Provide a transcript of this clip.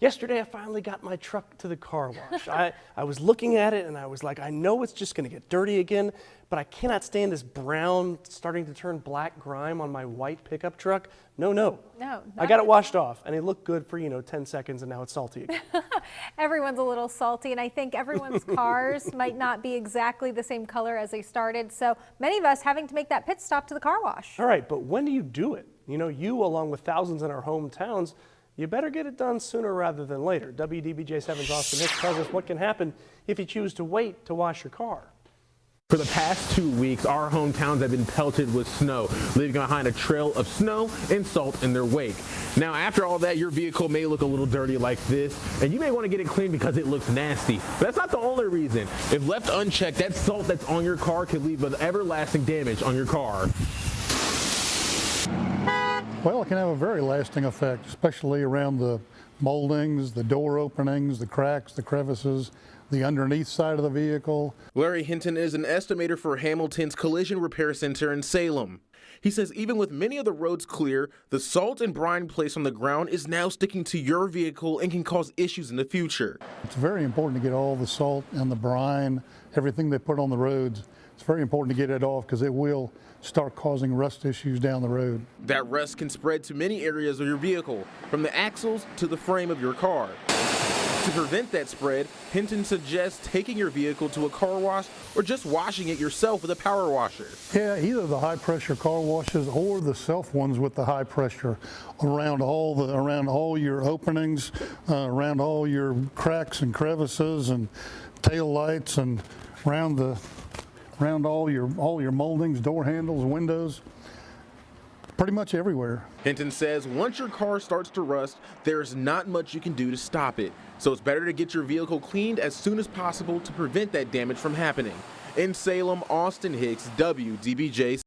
Yesterday, I finally got my truck to the car wash. I was looking at it and I was like, I know it's just gonna get dirty again, but I cannot stand this brown, starting to turn black grime on my white pickup truck. No. I got it washed off and it looked good for, 10 seconds and now it's salty again. Everyone's a little salty, and I think everyone's cars might not be exactly the same color as they started. So many of us having to make that pit stop to the car wash. All right, but when do you do it? You, along with thousands in our hometowns, you better get it done sooner rather than later. WDBJ7's Austin Hicks tells us what can happen if you choose to wait to wash your car. For the past 2 weeks, our hometowns have been pelted with snow, leaving behind a trail of snow and salt in their wake. Now, after all that, your vehicle may look a little dirty like this, and you may want to get it cleaned because it looks nasty. But that's not the only reason. If left unchecked, that salt that's on your car could leave an everlasting damage on your car. Well, it can have a very lasting effect, especially around the moldings, the door openings, the cracks, the crevices, the underneath side of the vehicle. Larry Hinton is an estimator for Hamilton's Collision Repair Center in Salem. He says even with many of the roads clear, the salt and brine placed on the ground is now sticking to your vehicle and can cause issues in the future. It's very important to get all the salt and the brine, everything they put on the roads. It's very important to get it off because it will start causing rust issues down the road. That rust can spread to many areas of your vehicle, from the axles to the frame of your car. To prevent that spread, Hinton suggests taking your vehicle to a car wash or just washing it yourself with a power washer. Yeah, either the high pressure car washes or the self ones with the high pressure around all your openings, around all your cracks and crevices and tail lights, and around all your moldings, door handles, windows. Pretty much everywhere. Hinton says once your car starts to rust, there's not much you can do to stop it. So it's better to get your vehicle cleaned as soon as possible to prevent that damage from happening. In Salem, Austin Hicks, WDBJ.